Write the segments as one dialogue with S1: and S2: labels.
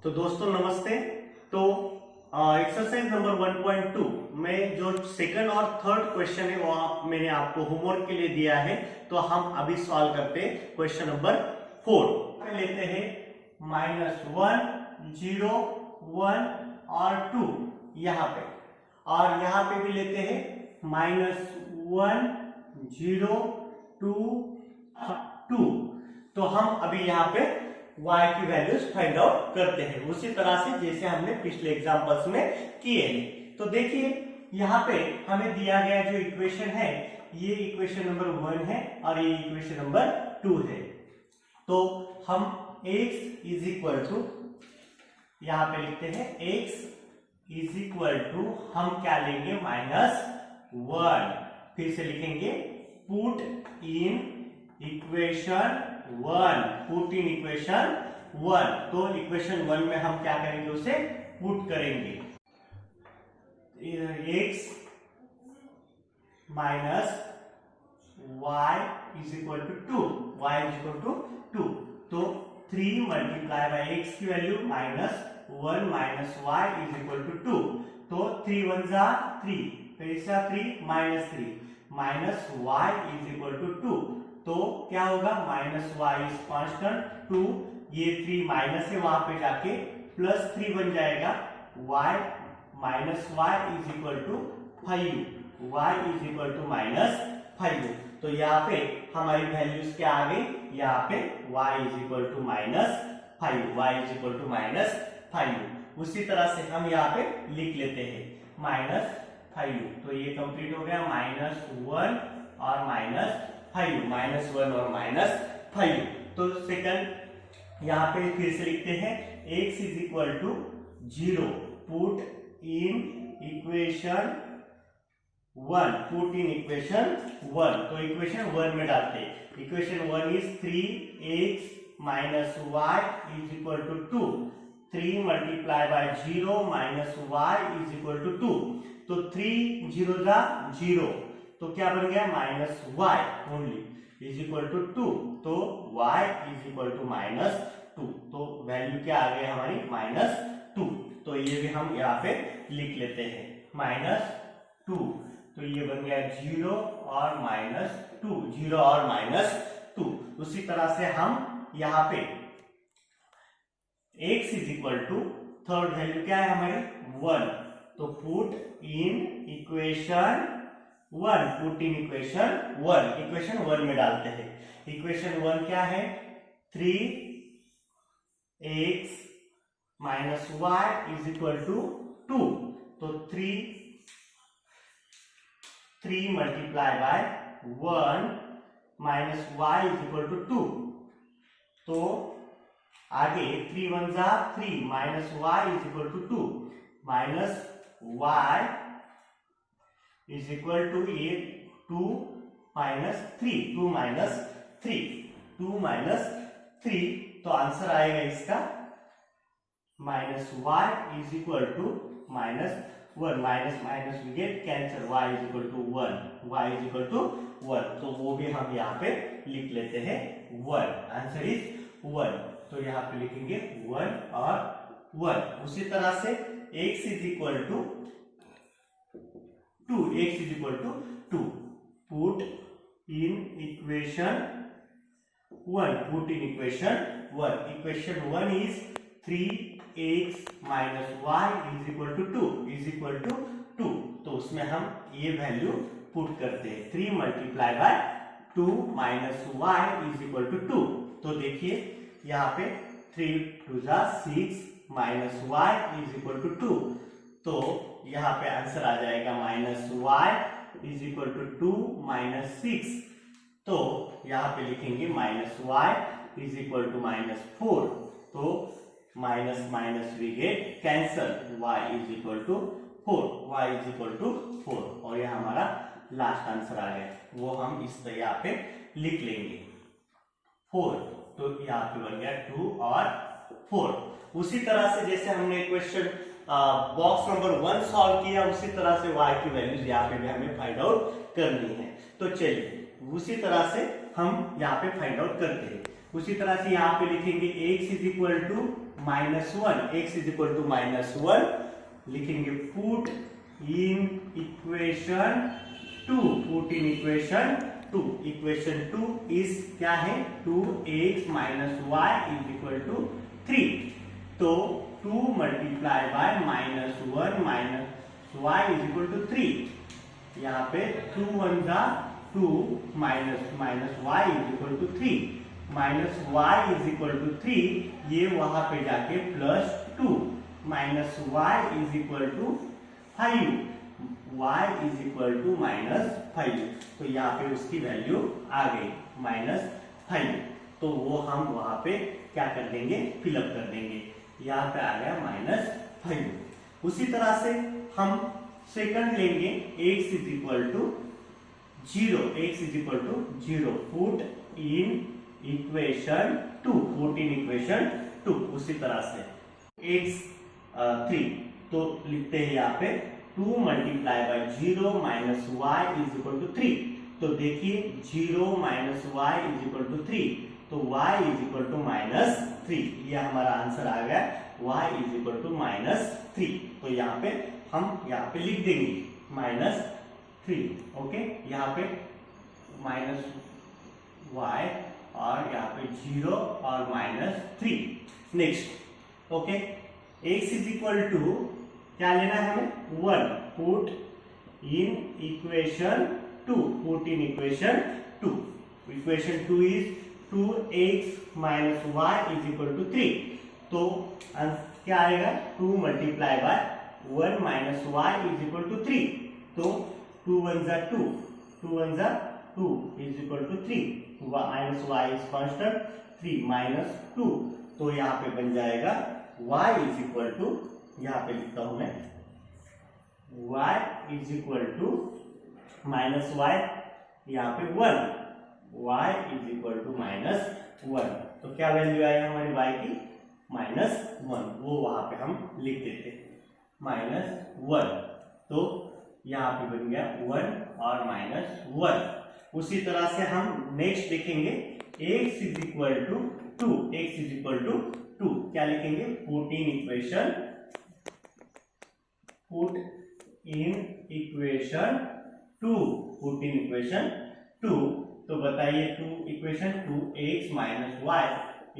S1: तो दोस्तों नमस्ते। तो एक्सरसाइज नंबर 1.2 में जो सेकंड और थर्ड क्वेश्चन है वो मैंने आपको होमवर्क के लिए दिया है। तो हम अभी सॉल्व करते हैं क्वेश्चन नंबर 4। लेते हैं -1 0 1 और 2 यहाँ पे, और यहाँ पे भी लेते हैं -1 0 2 2। तो हम अभी यहाँ पे y की वैल्यूज फाइंड आउट करते हैं उसी तरह से जैसे हमने पिछले एग्जांपल्स में किए हैं। तो देखिए यहाँ पे हमें दिया गया जो इक्वेशन है ये इक्वेशन नंबर 1 है और ये इक्वेशन नंबर 2 है। तो हम x इज इक्वल टू यहाँ पे लिखते हैं x इज इक्वल टू हम क्या लेंगे -1। फिर से लिखेंगे put in equation 1, put in equation 1। तो इक्वेशन 1 में हम क्या करेंगे, उसे पुट करेंगे x minus y is equal to 2, y is equal to 2। तो 3 मल्टीप्लाई बाय x की value -1 minus y is equal to 2। तो 3 1 जा 3, फिर से 3 -3 minus y is equal to 2। तो क्या होगा -y इज कांस्टेंट 2, ये 3 माइनस है वहां पे जाके +3 बन जाएगा y minus y is equal to 5, y is equal to -5। तो यहाँ पे हमारी वैल्यूज क्या आ गई, यहाँ पे y is equal to -5, y is equal to -5। उसी तरह से हम यहाँ पे लिख लेते हैं -5। तो ये कंप्लीट हो गया -1 और -5, -1 और -5। तो सेकंड यहाँ पे फिर से लिखते हैं x is equal to 0, put in equation 1, put in equation 1। तो इक्वेशन 1 में डालते हैं। Equation 1 is 3x minus y is equal to 2, 3 multiply by 0 minus y is equal to 2। तो 3 0 जा 0, तो क्या बन गया -y only is equal to 2। तो y इज इक्वल टू -2। तो वैल्यू क्या आ गई हमारी -2। तो ये भी हम यहाँ पे लिख लेते हैं -2। तो ये बन गया 0 और -2, 0 और -2। उसी तरह से हम यहाँ पे x is equal to third value क्या है हमारी 1। तो put in equation 1, put in equation 1, equation 1 में डालते हैं। इक्वेशन 1 क्या है 3x minus y is equal to 2। तो 3 multiply by 1 minus y is equal to 2। तो आगे 3 1 जा 3 minus y is equal to 2, minus y is equal to ये 2 माइनस 3, 2 माइनस 3, 2 माइनस 3। तो आंसर आएगा इसका -y is equal to -1, minus minus we get cancel, y is equal to 1, y is equal to 1। तो वो भी हम यहाँ पे लिख लेते हैं 1, आंसर इज 1। तो यहाँ पे लिखेंगे 1 और 1। उसी तरह से x is equal to 2, x is equal to 2, put in equation 1, put in equation 1। Equation 1 is 3x minus y is equal to 2, is equal to 2। तो उसमें हम ये वैल्यू पुट करते हैं 3 multiply by 2 minus y is equal to 2। तो देखिए यहाँ पे 3 2 जा 6 minus y is equal to 2। तो यहाँ पे आंसर आ जाएगा -y is equal to 2 minus 6। तो यहाँ पे लिखेंगे -y इज इक्वल टू -4। तो minus minus we get cancel, y is equal to 4, y is equal to 4। और यह हमारा लास्ट आंसर आ गया, वो हम इस तरह यहाँ पे लिख लेंगे 4। तो यहाँ पे बन गया 2 और 4। उसी तरह से जैसे हमने क्वेश्चन बॉक्स नंबर 1 सॉल्व किया, उसी तरह से y की वैल्यूज यहाँ पे भी हमें फाइंड आउट करनी है। तो चलिए उसी तरह से हम यहाँ पे फाइंड आउट करते हैं। उसी तरह से यहाँ पे लिखेंगे x is equal to -1, x is equal to -1 लिखेंगे। Put in equation 2, put in equation 2, equation 2 is क्या है 2x minus y is equal to 3। तो 2 multiply by -1 minus y is equal to 3। यहाँ पे 2 1 जा 2 minus y is equal to 3, minus y is equal to 3, ये वहां पे जाके +2 minus y is equal to 5, y is equal to -5। तो यहाँ पे उसकी वैल्यू आ गई -5। तो वो हम वहां पे क्या कर देंगे, फिलअप कर देंगे। यहाँ पे आ गया -5। उसी तरह से हम सेकंड लेंगे, x is equal to 0, x is equal to 0, put in equation 2, put in equation 2। उसी तरह से x 3, तो लिखते हैं यहाँ पे 2 multiply by 0 minus y is equal to 3। तो देखिए 0 minus y is equal to 3, तो y इज इक्वल टू -3, ये हमारा आंसर आ गया, y इज इक्वल टू -3। तो यहाँ पे हम यहाँ पे लिख देंगे -3, ओके। यहाँ पे -y और यहाँ पे 0 और -3। Next, okay, x is equal to क्या लेना है हमें 1, put in equation 2, put in equation 2। Equation 2 is 2x minus y is equal to 3। तो क्या आएगा 2 multiply by 1 minus y is equal to 3। तो 2 1 जा 2, 2 1 जा 2 is equal to 3, minus y is constant, 3 -2। तो यहाँ पे बन जाएगा y इज इक्वल टू, यहाँ पे लिखता हूं मैं, y is equal to -y, यहाँ पे 1, y इज इक्वल टू -1। तो क्या वैल्यू आई हमारी y की -1, वो वहां पे हम लिख देते -1। तो यहाँ पे बन गया 1 और -1। उसी तरह से हम नेक्स्ट देखेंगे, x is equal to 2, x is equal to 2, क्या लिखेंगे, put in equation 2, put in equation 2। तो बताइए 2 equation 2x minus y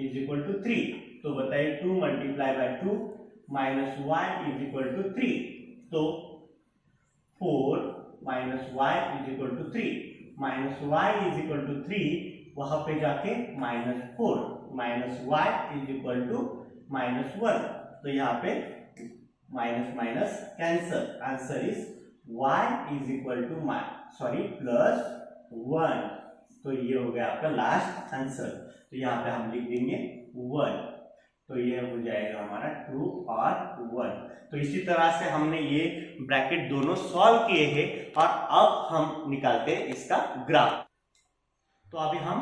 S1: is equal to 3। तो बताइए 2 multiply by 2 minus y is equal to 3। तो 4 minus y is equal to 3, minus y is equal to 3, वहां पे जाके -4, minus y is equal to -1। तो यहाँ पे minus minus cancel, answer is y is equal to +1। तो ये हो गया आपका लास्ट आंसर। तो यहाँ पे हम लिख देंगे 1। तो ये हो जाएगा हमारा 2 और 1। तो इसी तरह से हमने ये ब्रैकेट दोनों सॉल्व किए हैं और अब हम निकालते हैं इसका ग्राफ। तो अभी हम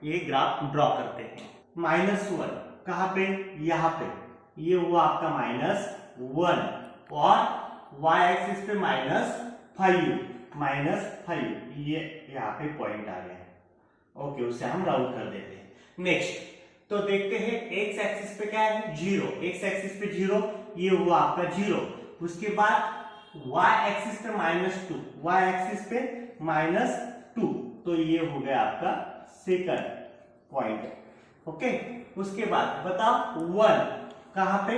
S1: ये ग्राफ ड्रॉ करते हैं। -1 कहाँ पे, यहाँ पे, ये हुआ आपका -1 और y एक्सिस पे -5, ये यहाँ पे पॉइंट आ गया। ओके, उसे हम राउंड कर देते हैं। नेक्स्ट, तो देखते हैं x एक्सिस पे क्या है 0, x एक्सिस पे 0, ये हुआ आपका 0। उसके बाद y एक्सिस पे -2, y एक्सिस पे -2, तो ये हो गया आपका सेकंड पॉइंट। ओके, उसके बाद बताओ 1 कहाँ पे,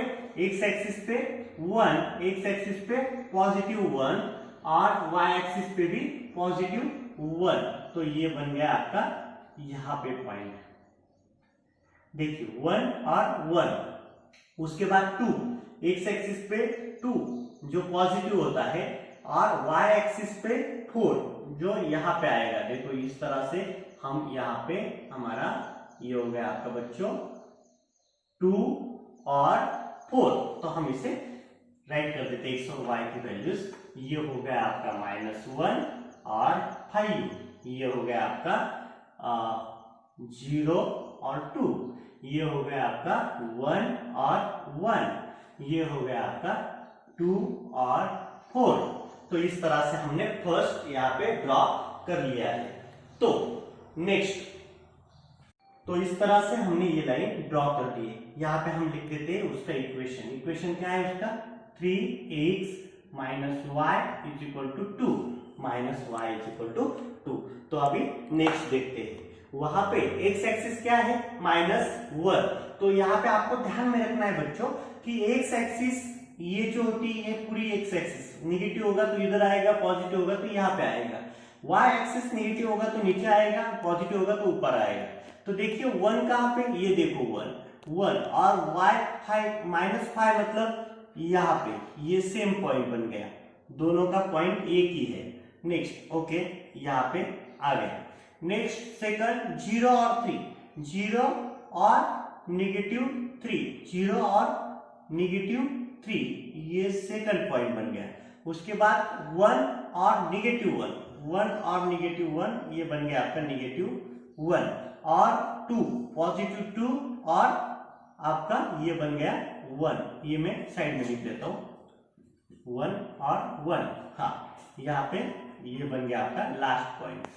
S1: x एक्सिस पे 1, x एक्सिस पे +1 और y एक्सिस पे भी +1। तो ये बन गया आपका यहाँ पे पॉइंट, देखिए 1 और 1। उसके बाद 2, x एक्सिस पे 2 जो पॉजिटिव होता है और y एक्सिस पे 4 जो यहाँ पे आएगा। देखो इस तरह से हम यहाँ पे हमारा ये हो गया आपका बच्चों 2 और 4। तो हम इसे राइट कर देते हैं x और y की वैल्यूज। ये हो गया आपका -1 और 5, ये हो गया आपका 0 और 2, ये हो गया आपका 1 और 1, ये हो गया आपका 2 और 4। तो इस तरह से हमने फर्स्ट यहाँ पे ड्रॉ कर लिया है। तो नेक्स्ट तो इस तरह से हमने ये लाइन ड्रॉ कर दी है। यहाँ पे हम लिख देते हैं उसका इक्वेशन। इक्वेशन क्या है उसका? 3x minus y is equal to 2 minus y is equal to 2। तो अभी नेक्स्ट देखते हैं। वहां पे एक्स एक्सिस क्या है? -1। तो यहाँ पे आपको ध्यान में रखना है बच्चों कि एक्स एक्सिस ये जो होती है पूरी एक्स एक्सिस नेगेटिव होगा तो इधर आएगा, पॉजिटिव होगा तो यहाँ पे आएगा। वाई एक्सिस नेगेटिव होगा तो नीचे आएगा, पॉजिटिव होगा तो ऊपर आएगा। तो देखिए 1 कहाँ पे? ये देखो 1 और y 5 -5 मतलब यहाँ पे ये सेम पॉइंट बन गया, दोनों का पॉइंट एक ही है। नेक्स्ट ओके, यहाँ पे आ गया। नेक्स्ट सेकंड 0 और 3, 0 और -3, 0 और -3, ये सेकंड पॉइंट बन गया। उसके बाद 1 और -1, 1 और -1 ये बन गया आपका -1 और 2 पॉजिटिव 2 और आपका ये बन गया 1। ये मैं साइड में लिख देता हूं 1 और 1। हाँ, यहाँ पे ये बन गया आपका लास्ट पॉइंट।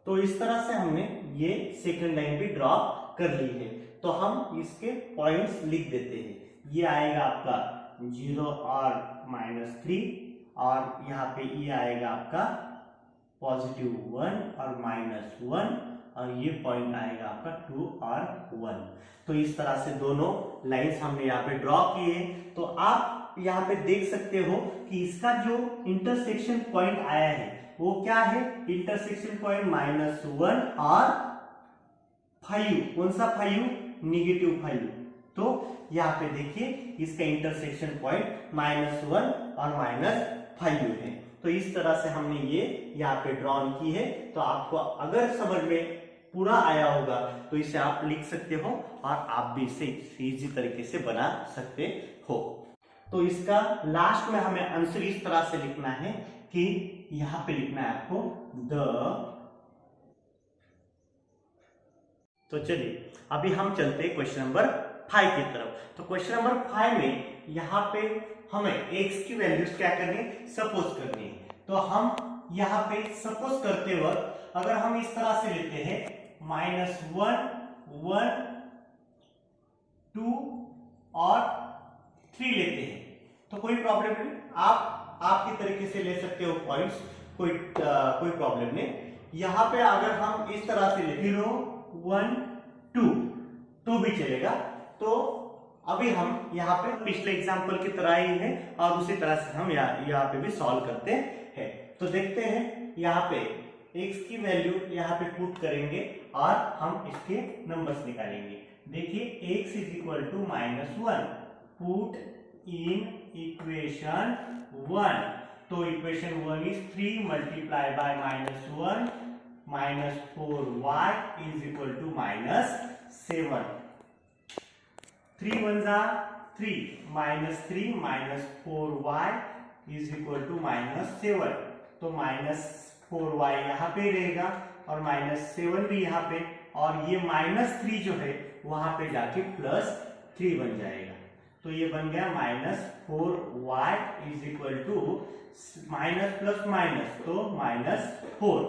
S1: तो इस तरह से हमने ये सेकंड लाइन भी ड्रॉ कर ली है। तो हम इसके पॉइंट्स लिख देते हैं। ये आएगा आपका 0 और -3 और यहाँ पे ये आएगा आपका +1 और -1 और ये पॉइंट आएगा आपका 2 और 1। तो इस तरह से दोनों लाइंस हमने यहाँ पे ड्रॉ किए। तो आप यहाँ पे देख सकते हो कि इसका जो इंटरसेक्शन पॉइंट आया है वो क्या है? इंटरसेक्शन पॉइंट -1 और 5। कौन सा 5? -5। तो यहाँ पे देखिए इसका इंटरसेक्शन पॉइंट -1 और -5 है। तो इस तरह से हमने ये यहाँ पे ड्रॉन की है। तो आपको अगर समझ में पूरा आया होगा तो इसे आप लिख सकते हो और आप भी इसे इजी तरीके से बना सकते हो। तो इसका लास्ट में हमें आंसर इस तरह से लिखना है कि यहाँ पे लिखना है आपको तो चलिए अभी हम चलते हैं क्वेश्चन नंबर 5 की तरफ। तो क्वेश्चन नंबर 5 में यहाँ पे हमें x की वैल्यूज क्या करनी है? सपोज करनी है। तो हम यहाँ पे सपोज करते वक्त अगर हम इस तरह से लेते हैं -1 1 2 और 3 लेते हैं तो कोई प्रॉब्लम नहीं, आप आपके तरीके से ले सकते हो पॉइंट्स, कोई प्रॉब्लम नहीं। यहाँ पे अगर हम इस तरह से ले 0 1 2 तो भी चलेगा। तो अभी हम यहाँ पे पिछले एग्जांपल की तरह ही है और उसी तरह से हम यहाँ पे भी सॉल्व करते हैं। तो देखते हैं यहाँ पे x की वैल्यू यहाँ पे पुट करेंगे और हम इसके नंबर्स निकालेंगे। देखिए x is equal to -1 put in equation 1। तो equation 1 is 3 multiply by -1 -4y is equal to -7। 3 1 3 -3 -4y is equal to -7। तो -4y यहाँ पे रहेगा और -7 भी यहाँ पे, और ये -3 जो है वहां पे जाके +3 बन जाएगा। तो ये बन गया -4y is equal to minus plus minus तो -4।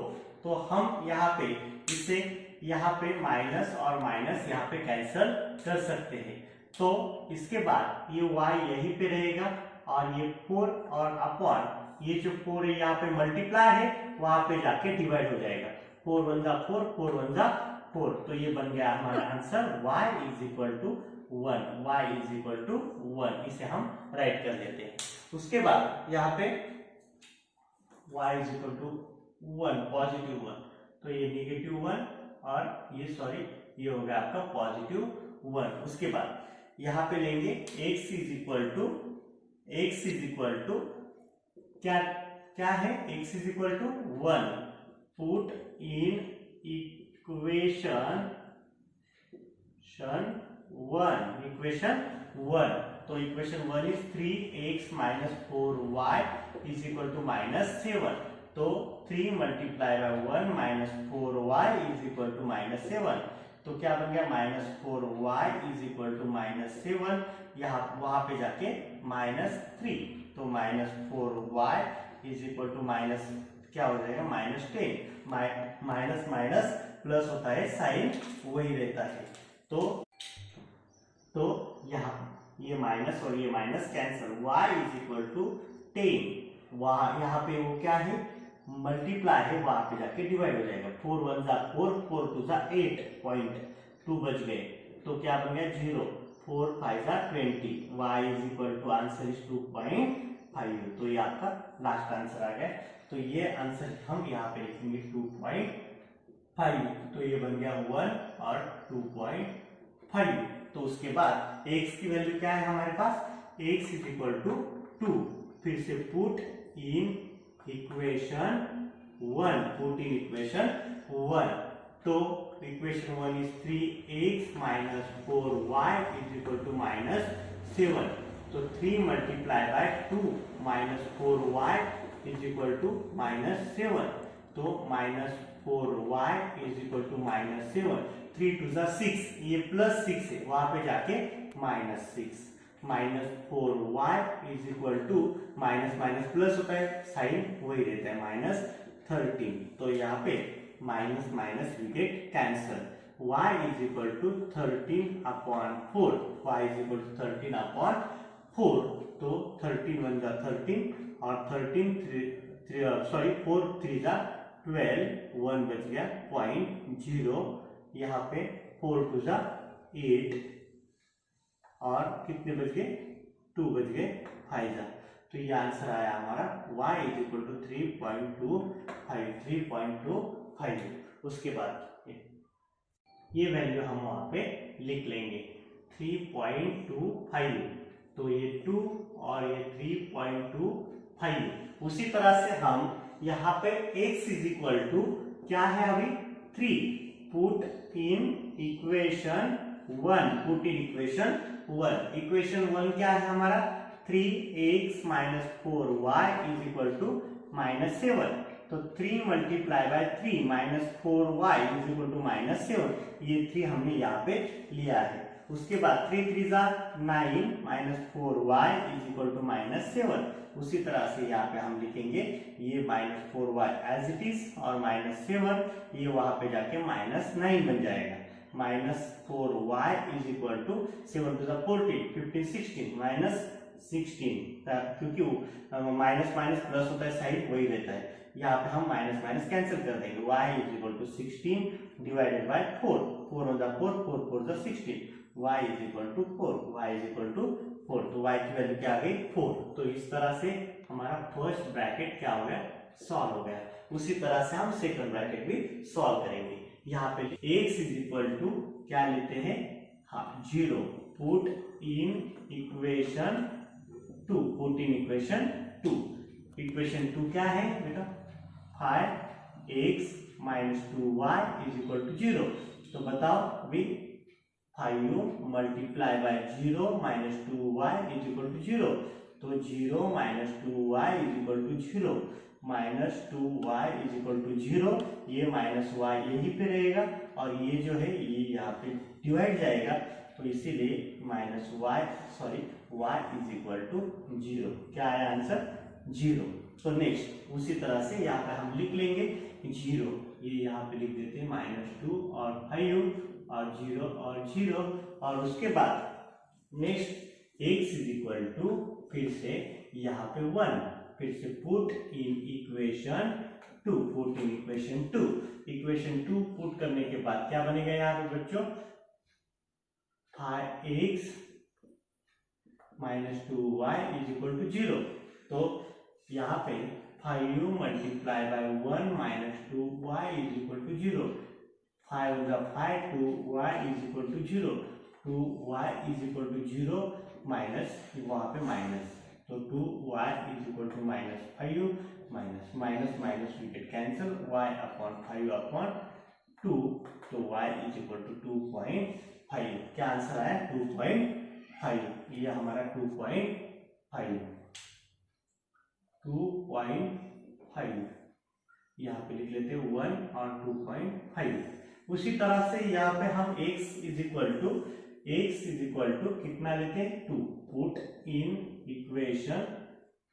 S1: तो हम यहाँ पे इसे यहाँ पे माइनस और माइनस यहाँ पे कैंसल कर सकते हैं। तो इसके बाद ये y यहीं पे रहेगा और ये 4 और अपॉन ये जो 4 है यहाँ पे मल्टीप्लाई है वहां पे जाके डिवाइड हो जाएगा। 4 1 4 4 1 4। तो ये बन गया हमारा answer y is equal to 1। y is equal to 1 इसे हम राइट कर लेते हैं। उसके बाद यहाँ पे y is equal to 1 positive 1। तो ये -1 और ये सॉरी ये हो गया आपका +1। उसके बाद यहाँ पे लेंगे x इज इक्वल टू क्या है x is equal to 1 put in equation 1। तो equation 1 is 3x - 4y is equal to -7। तो 3 multiply by 1 -4y is equal to -7। तो क्या बन गया -4y इज इक्वल टू -7। यहाँ वहां पे जाके -3। तो -4y is equal to minus क्या हो जाएगा -10। माइनस माइनस प्लस होता है साइन वही रहता है। तो यहाँ ये माइनस और ये minus cancel, y is equal to 10, वहां यहाँ पे वो क्या है मल्टीप्लाई है, वहां पे जाके डिवाइड हो जाएगा। 4 1 जा 4, 4 2 जा 8, पॉइंट 2 बच गए तो क्या बन गया 0, 4 5 जा 20, y is equal to answer is 2.5। तो ये आपका लास्ट आंसर आ गया। तो ये आंसर हम यहाँ पे लिखेंगे 2.5, तो ये बन गया 1 और 2.5। तो उसके बाद x की वैल्यू क्या है हमारे पास, x इज इक्वल टू 2, फिर से put in equation 1, put in equation 1। तो equation 1 is 3x minus 4y is equal to -7। तो 3 multiply by 2 minus 4y is equal to -7। तो -4y इज इक्वल टू -7, 3 2 जा 6, ये +6 है, वहां पे जाके -6, -4y is equal to minus minus plus होता है, साइन वही रहता है -13। तो यहाँ पे minus minus we get cancel, y is equal to 13/4, y is equal to 13/4। तो 13 1 जा 13 और 4 3 जा 12, 1 बच गया 0.0, यहाँ पे 4 2 जा 8 और कितने बच गए 2 बच गए 5 जा। तो ये आंसर आया हमारा y इज इक्वल टू 3.25। उसके बाद ये वैल्यू हम वहां पे लिख लेंगे 3.25। तो ये 2 और ये 3.25। उसी तरह से हम यहाँ पे x इज इक्वल टू क्या है अभी 3, put in equation 1, put in equation 1। Equation 1 क्या है हमारा 3x minus 4y is equal to -7। तो 3 multiply by 3 minus 4y is equal to -7, ये 3 हमने यहाँ पे लिया है। उसके बाद 3 3 जा 9 minus 4y is equal to -7। उसी तरह से यहाँ पे हम लिखेंगे ये -4y एज इट इज और -7 ये वहां पे जाके -9 बन जाएगा। -4y is equal to 7 to the 14, 15 16 -16, क्योंकि माइनस माइनस प्लस होता है साइड वही रहता है। यहाँ पे हम माइनस माइनस कैंसिल कर देंगे, y is equal to 16 divided by 4, 4 1 जा 4, 4 4 जा 16, y is equal to 4, y is equal to 4। तो y की वैल्यू क्या आ गई 4। तो इस तरह से हमारा फर्स्ट ब्रैकेट क्या हो गया सॉल्व हो गया। उसी तरह से हम सेकंड ब्रैकेट भी सॉल्व करेंगे। यहाँ पे x इज इक्वल टू क्या लेते हैं 0, put in equation 2, put in equation 2। Equation 2 क्या है बेटा 5x minus 2y is equal to 0। तो बताओ अभी 5 multiply by 0 minus 2y is equal to 0। तो 0 minus 2y is equal to 0, minus 2y is equal to 0, ये माइनस y यहीं पे रहेगा और ये जो है ये यहाँ पे डिवाइड जाएगा, तो इसीलिए minus y is equal to 0। क्या है आंसर 0। तो नेक्स्ट उसी तरह से यहाँ पे हम लिख लेंगे 0, ये यहाँ पे लिख देते हैं -2 और 5 और 0 और 0। और उसके बाद next x is equal to फिर से यहाँ पे 1, फिर से put in equation 2, put in equation 2। Equation 2 put करने के बाद क्या बनेगा यहाँ पे बच्चों 5x minus 2y is equal to 0। तो यहाँ पे 5 multiply by 1 minus 2y is equal to 0, 5 का 5, 2y is equal to 0, 2y is equal to 0 minus वहाँ पे माइनस, तो 2y is equal to -5 minus minus minus we get cancel, y upon 5 upon 2, तो y is equal to 2.5। क्या answer आया 2.5। ये हमारा 2.5 यहाँ पे लिख लेते हैं 1 और 2.5। उसी तरह से यहाँ पे हम x इज इक्वल टू कितना लेते हैं 2, put in equation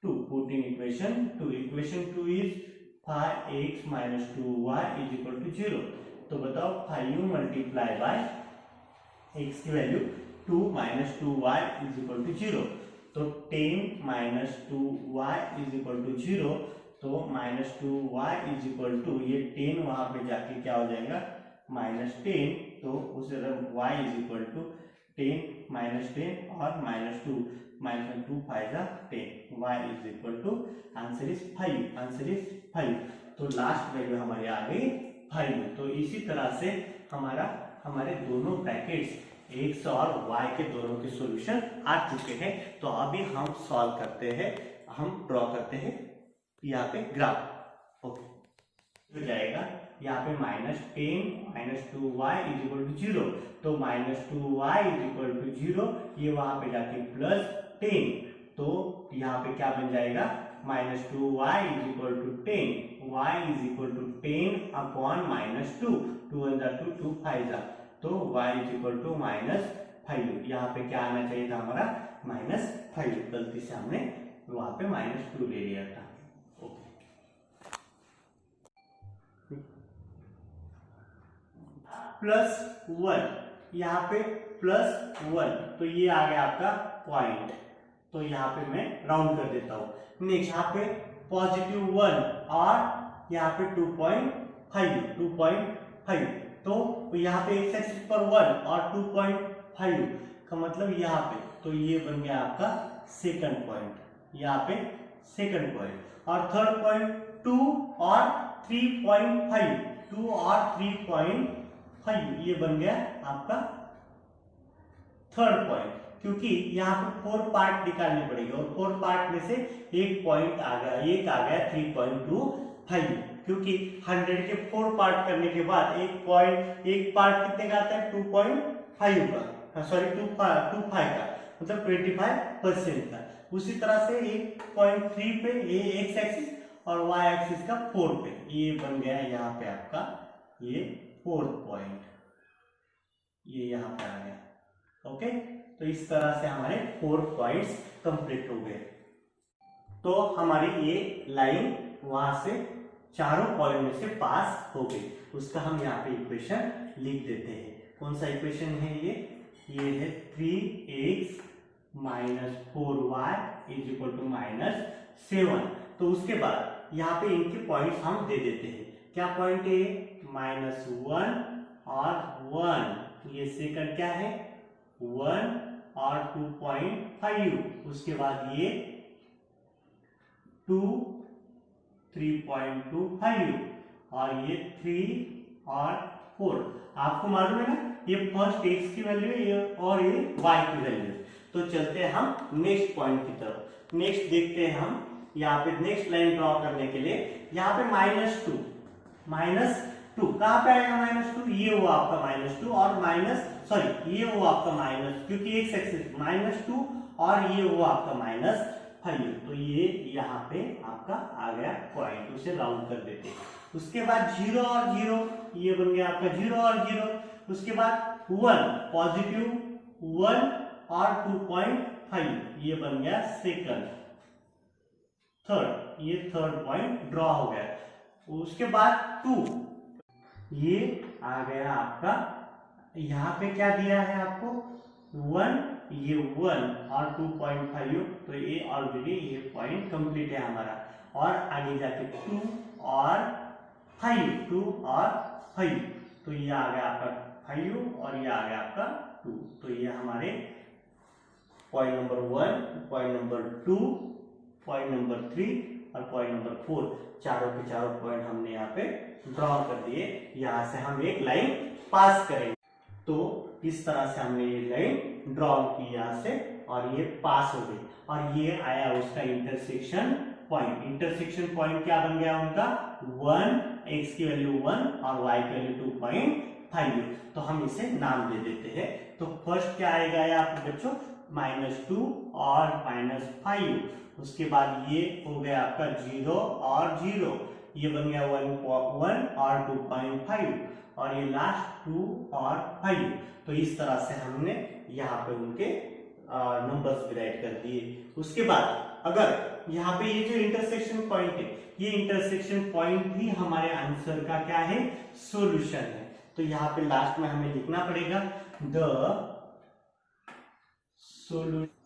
S1: 2, put in equation 2। Equation 2 is 5x minus 2y is equal to 0। तो बताओ 5u मल्टीप्लाई बाय x की value 2 minus 2y is equal to 0। तो 10 minus 2y is equal to 0। तो minus 2y is equal to ये 10 वहां पे जाके क्या हो जाएगा -10। तो उस तरफ y is equal to 10 minus 10 और -2 minus 2 5 10 y is equal to answer is 5। Answer is 5। तो लास्ट वैल्यू हमारी आ गई 5। तो इसी तरह से हमारे दोनों ब्रैकेट्स x और y के दोनों के सॉल्यूशन आ चुके हैं। तो अभी हम सॉल्व करते हैं, हम ड्रॉ करते हैं यहाँ पे ग्राफ। ओके, हो जाएगा यहाँ पे -10 minus 2y is equal to 0। तो -2y इज इक्वल टू 0, ये वहां पे जाके +10। तो यहाँ पे क्या बन जाएगा -2y is equal to 10, y is equal to 10 upon -2, 2 1 2 2 5 जा, तो y इज इक्वल टू -5। यहाँ पे क्या आना चाहिए था हमारा -5, गलती से हमने वहां पे -2 ले लिया था। +1, यहाँ पे +1, तो ये आ गया आपका पॉइंट। तो यहाँ पे मैं राउंड कर देता हूँ। नेक्स्ट यहाँ पे +1 और यहाँ पे 2.5, तो यहाँ पे x एक्सिस पर 1 और 2.5 का मतलब यहाँ पे, तो ये बन गया आपका सेकंड पॉइंट, यहाँ पे सेकंड पॉइंट। और थर्ड पॉइंट 2 और 3.5, 2 और 3.5 ये बन गया आपका थर्ड पॉइंट, क्योंकि यहाँ पे 4 पार्ट निकालने पड़ेंगे और 4 पार्ट में से एक पॉइंट आ गया, एक आ गया 3.25, क्योंकि 100 के 4 पार्ट करने के बाद एक पार्ट कितने का आता है 2.5 का, सॉरी 25 का, मतलब 25% का। उसी तरह से 1.3 पे ये एक्स एक्सिस और वाई एक्सिस का 4 पे, ये बन गया यहाँ पे आपका ये 4th पॉइंट, ये यहाँ पे आ गया। ओके, तो इस तरह से हमारे 4 पॉइंट्स कंप्लीट हो गए। तो हमारी ये लाइन वहां से चारों पॉइंट में से पास हो गई। उसका हम यहाँ पे इक्वेशन लिख देते हैं। कौन सा इक्वेशन है ये है 3x minus 4y is equal to -7। तो उसके बाद यहाँ पे इनके पॉइंट्स हम दे देते हैं। क्या पॉइंट है -1 और 1, ये सेकंड क्या है 1 और 2.5, उसके बाद ये 2 3.25 और ये 3 और 4। आपको मालूम है ना, ये फर्स्ट x की वैल्यू है और ये y की वैल्यू। तो चलते हैं हम नेक्स्ट पॉइंट की तरफ। नेक्स्ट देखते हैं हम यहाँ पे नेक्स्ट लाइन ड्रॉ करने के लिए, यहाँ पे -2 कहाँ पे आएगा -2, ये हुआ आपका -2 और ये हुआ आपका माइनस, क्योंकि x एक्सिस -2 और ये हुआ आपका -5, तो ये यहाँ पे आपका आ गया पॉइंट, उसे राउंड कर देते हैं। उसके बाद 0 और 0, ये बन गया आपका 0 और 0। उसके बाद 1 पॉजिटिव 1 और 2.5, ये बन गया सेकंड, थर्ड, ये थर्ड पॉइंट ड्रॉ हो गया। उसके बाद 2, ये आ गया आपका, यहाँ पे क्या दिया है आपको 1, ये 1 और 2.5, तो ये ऑलरेडी ये पॉइंट कंप्लीट है हमारा। और आगे जाके 2 और 5, तो ये आ गया आपका 5 और ये आ गया आपका 2। तो ये हमारे point number 1, point number 2, point number 3 और पॉइंट नंबर 4, चारों के चारों पॉइंट हमने यहाँ पे ड्रॉ कर दिए। यहाँ से हम एक लाइन पास करेंगे। तो इस तरह से हमने ये लाइन ड्रॉ की यहाँ से और ये पास हो गई और ये आया उसका इंटरसेक्शन पॉइंट। इंटरसेक्शन पॉइंट क्या बन गया उनका 1, x की वैल्यू 1 और y की वैल्यू 2.5, तो हम इसे नाम दे देते हैं। तो फर्स्ट क्या आएगा यहाँ पे बच्चों -2 और -5, उसके बाद ये हो गया आपका 0 और 0, ये बन गया 1 और 2.5 और ये लास्ट 2 और 5। तो इस तरह से हमने यहाँ पे उनके नंबर्स डिवाइड कर दिए। उसके बाद अगर यहाँ पे ये जो इंटरसेक्शन पॉइंट है, ये इंटरसेक्शन पॉइंट भी हमारे आंसर का क्या है सॉल्यूशन है। तो यहाँ पे लास्ट में हमें लिखना पड़ेगा द सोल्यूशन